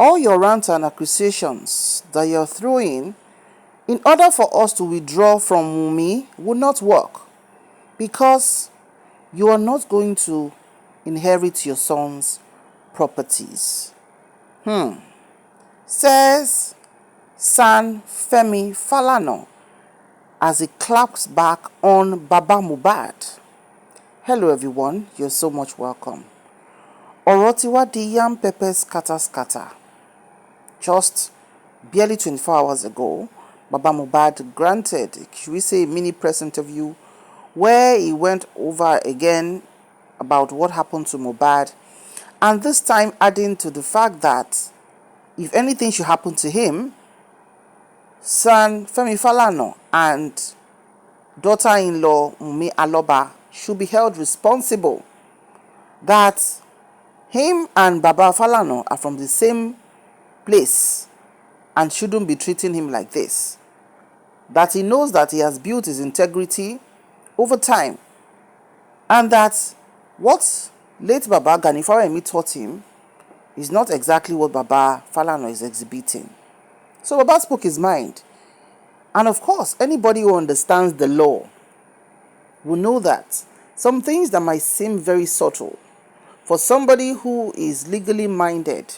all your rants and accusations that you're throwing in order for us to withdraw from Wunmi will not work, because you are not going to inherit your son's properties. Says Femi Falana as he claps back on Baba Mohbad. Hello everyone, you're so much welcome. Ọ̀rọ̀ ti wá di yam pepper scatter. Just barely 24 hours ago, Baba Mohbad granted, should we say, a mini press interview where he went over again about what happened to Mohbad, and this time adding to the fact that if anything should happen to him, son Femi Falana and daughter-in-law Wunmi Aloba should be held responsible, that him and Baba Falana are from the same place and shouldn't be treating him like this. That he knows that he has built his integrity over time, and that what late Baba Gani Fawehinmi taught him is not exactly what Baba Falana is exhibiting. So Baba spoke his mind. And of course, anybody who understands the law will know that some things that might seem very subtle, for somebody who is legally minded,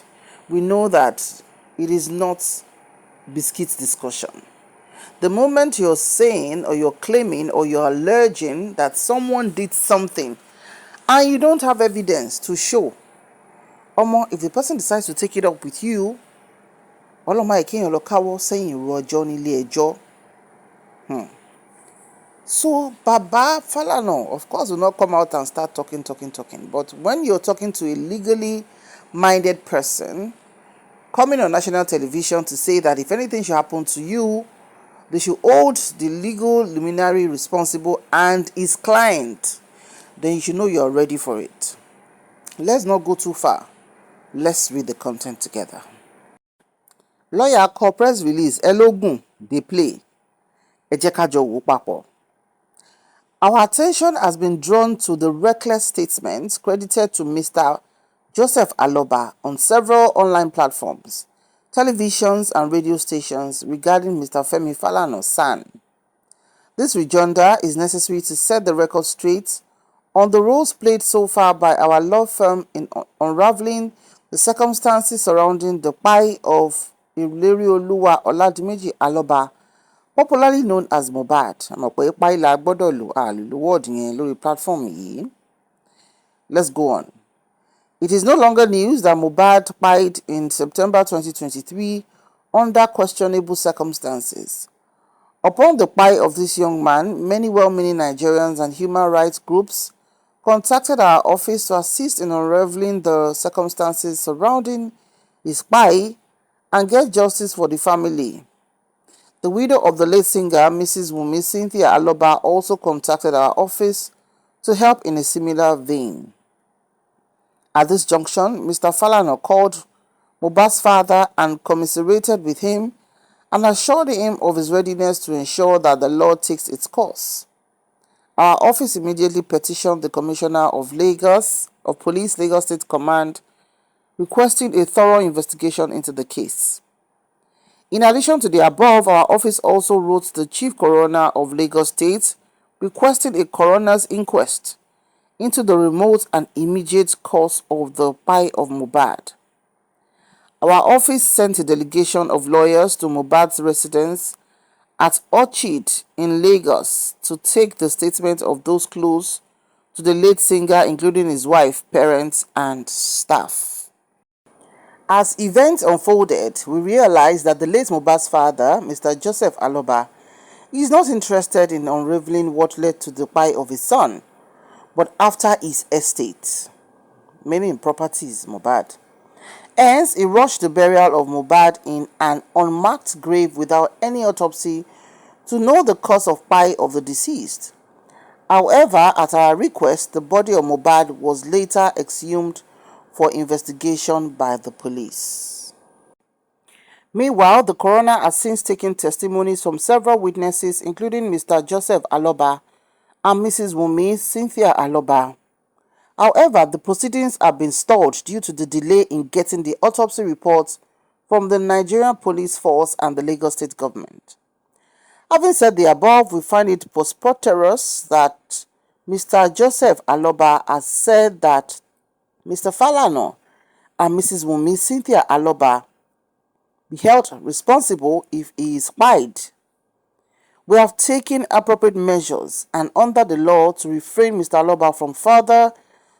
we know that it is not biscuit discussion. The moment you're saying or you're claiming or you're alleging that someone did something and you don't have evidence to show, if the person decides to take it up with you, so Baba Falana, of course, will not come out and start talking. But when you're talking to a legally minded person, coming on national television to say that if anything should happen to you, they should hold the legal luminary responsible and his client, then you should know you're ready for it. Let's not go too far. Let's read the content together. Lawyer call press release Elogun they play. Ẹ jẹ́ ká jọ wò papọ̀. Our attention has been drawn to the reckless statements credited to Mr. Joseph Aloba on several online platforms, televisions and radio stations regarding Mr. Femi Falana's son. This rejoinder is necessary to set the record straight on the roles played so far by our law firm in unraveling the circumstances surrounding the pai of Ilerioluwa Oladimeji Aloba, popularly known as Mohbad. Let's go on. It is no longer news that Mohbad died in September 2023 under questionable circumstances. Upon the plight of this young man, many well-meaning Nigerians and human rights groups contacted our office to assist in unraveling the circumstances surrounding his plight and get justice for the family. The widow of the late singer, Mrs. Wunmi Cynthia Aloba, also contacted our office to help in a similar vein. At this junction, Mr. Falana called Mohbad's father and commiserated with him and assured him of his readiness to ensure that the law takes its course. Our office immediately petitioned the Commissioner of Police, Lagos State Command, requesting a thorough investigation into the case. In addition to the above, our office also wrote the Chief Coroner of Lagos State requesting a coroner's inquest into the remote and immediate cause of the pai of Mohbad. Our office sent a delegation of lawyers to Mohbad's residence at Orchid in Lagos to take the statement of those close to the late singer, including his wife, parents, and staff. As events unfolded, we realized that the late Mohbad's father, Mr. Joseph Aloba, is not interested in unraveling what led to the pai of his son, but after his estate, meaning properties, Mohbad. Hence, he rushed the burial of Mohbad in an unmarked grave without any autopsy to know the cause of pai of the deceased. However, at our request, the body of Mohbad was later exhumed for investigation by the police. Meanwhile, the coroner has since taken testimonies from several witnesses, including Mr. Joseph Aloba and Mrs. Wunmi Cynthia Aloba. However, the proceedings have been stalled due to the delay in getting the autopsy report from the Nigerian Police Force and the Lagos State Government. Having said the above, we find it preposterous that Mr. Joseph Aloba has said that Mr. Falana and Mrs. Wunmi Cynthia Aloba be held responsible if he is spied. We have taken appropriate measures and under the law to refrain Mr. Aloba from further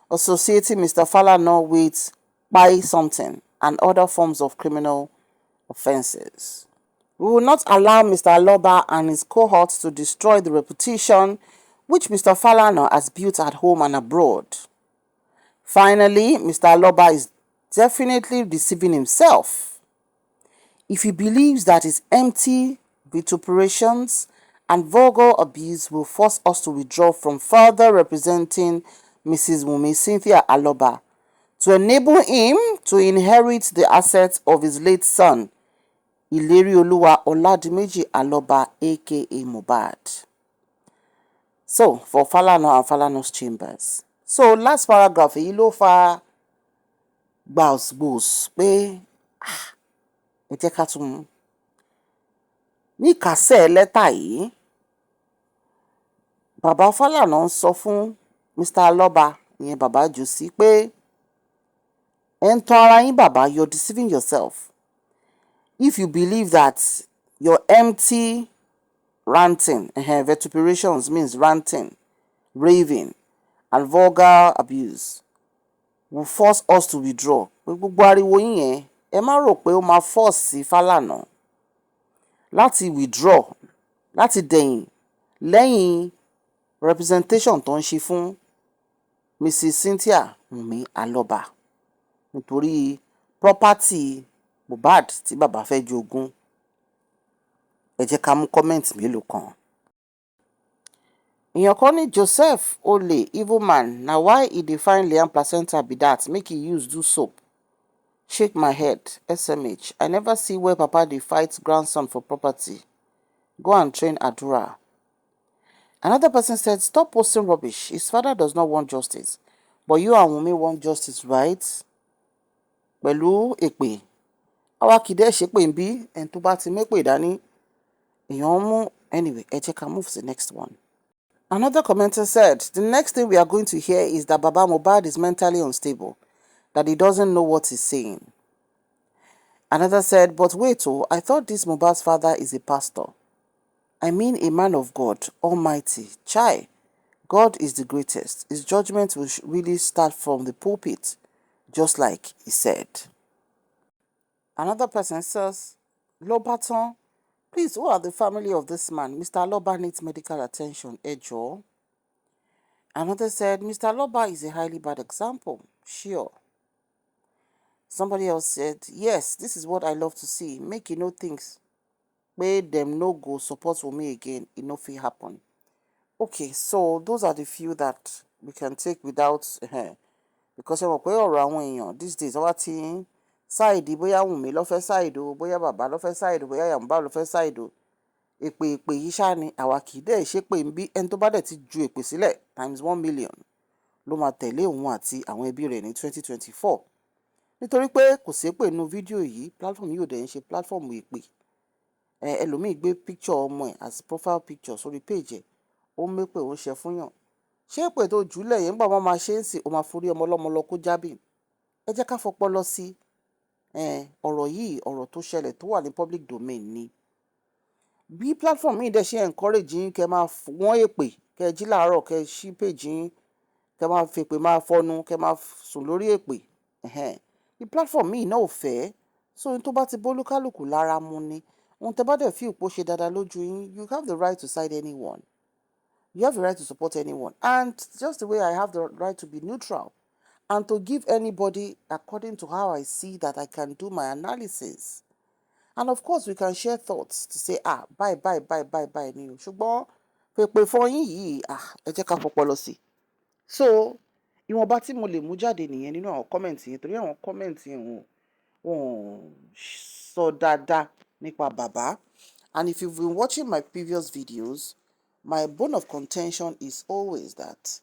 associating Mr. Falana with buy something and other forms of criminal offences. We will not allow Mr. Aloba and his cohorts to destroy the reputation which Mr. Falana has built at home and abroad. Finally, Mr. Aloba is definitely deceiving himself if he believes that his empty vituperations and vulgar abuse will force us to withdraw from further representing Mrs. Wunmi Cynthia Aloba to enable him to inherit the assets of his late son, Ilerioluwa Oladimeji Aloba, aka Mohbad. So, for Falana and Falana's chambers. So, last paragraph, èyí ló fa gbàùsgbòùs pé ẹ jẹ́ ká tún ní ìkásẹ̀ lẹ́tà yìí. Bàbá Falana ń sọ fún Mr. Aloba, ìyẹn bàbá Jòsí, pé ẹ ń tan ara yín bàbá, you're deceiving yourself. If you believe that your empty ranting, vituperations means ranting, raving, and vulgar abuse will force us to withdraw. Pé gbogbo ariwo yín yẹn, ẹ má rò pé ó máa force Falana láti withdraw, láti dẹ̀yìn lẹ́yìn representation tó ń ṣe fún Mrs. Cynthia Wunmi Aloba nítorí property Mohbad tí bàbá fẹ́ jogún. Ẹ jẹ́ ká mú comment mélòó kan. Èèyàn kan ní Joseph Ole evil man, na why he dey find Liam placenta be that make he use do soap? Shake my head, SMH. I never see where papa dey fight grandson for property. Go and train Adura. Another person said, stop posting rubbish. His father does not want justice. But you and Wunmi want justice, right? Pẹ̀lú èpè. Àwa kì í dẹ̀ ṣépè ń bí, ẹni tó bá ti mépè dání. Èèyàn mú. Anyway, ẹ jẹ́ ká move to the next one. Another commenter said, the next thing we are going to hear is that Baba Mohbad is mentally unstable, that he doesn't know what he's saying. Another said, but wait, I thought this Mohbad's father is a pastor. I mean a man of God, Almighty. Chai, God is the greatest. His judgment will really start from the pulpit, just like he said. Another person says, Lobaton, please, who are the family of this man? Mr. Aloba needs medical attention, Ejo. Another said, Mr. Aloba is a highly bad example. Sure. Somebody else said, yes, this is what I love to see. Make you know things. Where them no go support for me again, it no fit happen. Okay, so those are the few that we can take without because ẹ mọ̀ pé ọ̀rọ̀ àwọn èèyàn these days wọ́n ti ń ṣáìdì bóyá Wùnmí ló fẹ́ ṣáìdì o, bóyá bàbá ló fẹ́ ṣáìdì o, bóyá Yàmùbá ló fẹ́ ṣáìdì o. Èpè yìí ṣá ni àwa kì í dẹ̀ ṣépè ń bí ẹni tó bá dẹ̀ ti ju èpè sílẹ̀ times 1 million ló máa tẹ̀lé òun àti àwọn ẹbí rẹ̀ ní 2024. Nítorí pé kò sí èpè nínú fídíò yìí, platform yìí ò dẹ̀ ń ṣe platform èpè. Ẹlòmíì gbé picture ọmọ ẹ̀ as profile picture sórí page ẹ̀, ó mépè ó ń ṣe fúnyàn. Ṣé èpè tó jùlẹ̀ yẹn nígbà wọn máa ṣe ń sìn ó máa forí ọmọ ọlọ́mọ lọ kó jábì? Ẹ jẹ́ ká fọpọlọ sí ọ̀rọ̀ yìí, ọ̀rọ̀ tó ṣẹlẹ̀ tó wà ní public domain ni. Bí platform yìí dẹ̀ ṣe encourage yín kẹ́ máa wọ́n èpè, kẹ́ jí láàárọ̀ kẹ́ ṣí page yín, kẹ́ máa fèpè máa fọnu, kẹ́ máa sùn lórí èpè. Bí platform yìí náà ò fẹ́, so ohun tó bá ti bólúkálùkù lára mu ni. Ohun tẹ́ bá dẹ̀ fi ìpò ṣe dáadáa lójú yín, you have the right to side anyone. You have the right to support anyone. And just the way I have the right to be neutral and to give anybody according to how I see that I can do my analysis. And of course, we can share thoughts to say, bye, ni o. Ṣùgbọ́n pèpè fún yín yìí, ẹ jẹ́ ká fọpọlọ sí. So, ìwọ̀nba tí mo lè mú jáde nìyẹn nínú àwọn comment yẹn, torí àwọn comment yẹn wọ́n sọ dáadáa nípa bàbá. And if you've been watching my previous videos, my bone of contention is always that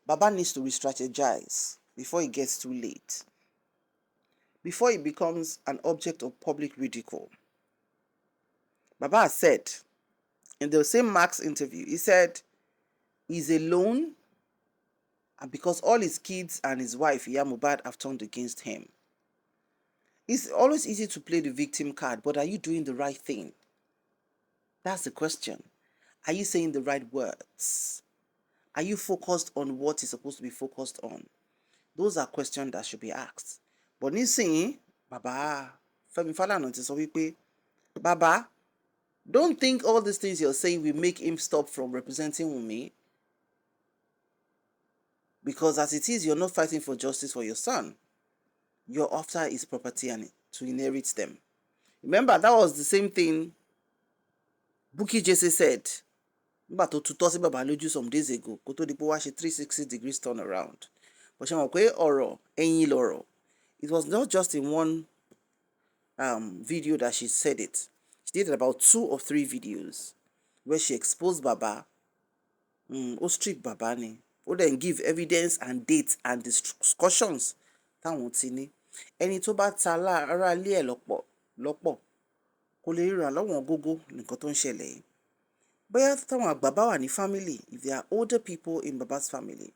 Baba needs to re-strategize before it gets too late. before it becomes an object of public ridicule. Baba said in the same Max interview, he said he's alone and because all his kids and his wife, Mohbad, have turned against him. It's always easy to play the victim card, but are you doing the right thing? That's the question. Are you saying the right words? Are you focused on what is supposed to be focused on? Those are questions that should be asked. But nísìnyí, Baba Femi Falana ti sọ wípé, Baba, don't think all these things you're saying will make him stop from representing Wunmi. Because as it is, you're not fighting for justice for your son. You're after his property and to inherit them. Remember, that was the same thing Bukky Jesse said. Nígbà tó tutọ́ sí bàbá lójú some days ago, kó tó di pé wá ṣe 360 degrees turn around. But ṣe mọ̀ pé ọ̀rọ̀ ẹ̀yìn lọ̀rọ̀. It was not just in one video that she said it. She did about 2 or 3 videos where she exposed Baba. Ó strip Baba ni. Ó then give evidence and dates and discussions táwọn ti ní. Ẹni tó bá ta ara ilé ẹ̀ lọ́pọ̀ kò lè ríran lọ́wọ́n gógó nǹkan tó ń ṣẹlẹ̀ yìí. Bóyá táwọn àgbà bá wà ní family, if there are older people in Baba's family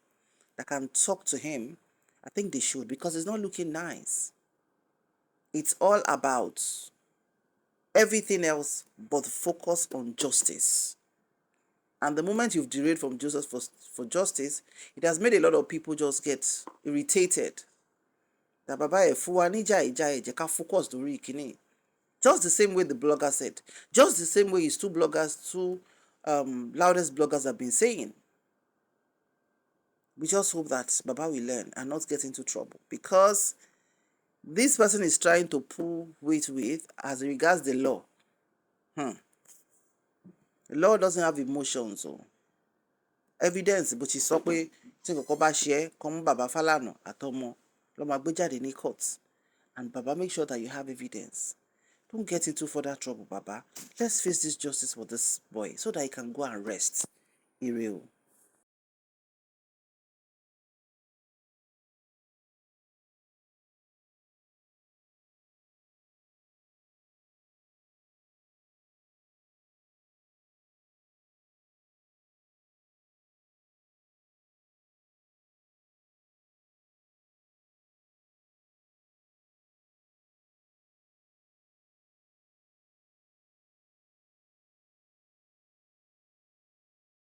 that can talk to him, I think they should, because it's not looking nice. It's all about everything else but focus on justice. And the moment you've derailed from justice for justice, it has made a lot of people just get irritated. That Baba Efuwa níjà ká focus lórí ìkíní. Just the same way the blogger said. Just the same way his two loudest bloggers have been saying. We just hope that Baba will learn and not get into trouble. Because this person is trying to pull weight with as regards the law. The law doesn't have emotions or evidence, but she sọ pé tí nǹkan bá ṣe ẹ́ kó mú Baba Falana àtọmọ ló máa gbé jáde ní court. And Baba, make sure that you have evidence. Don't get into further trouble, Baba. Let's face this justice for this boy so that he can go and rest. Ire o.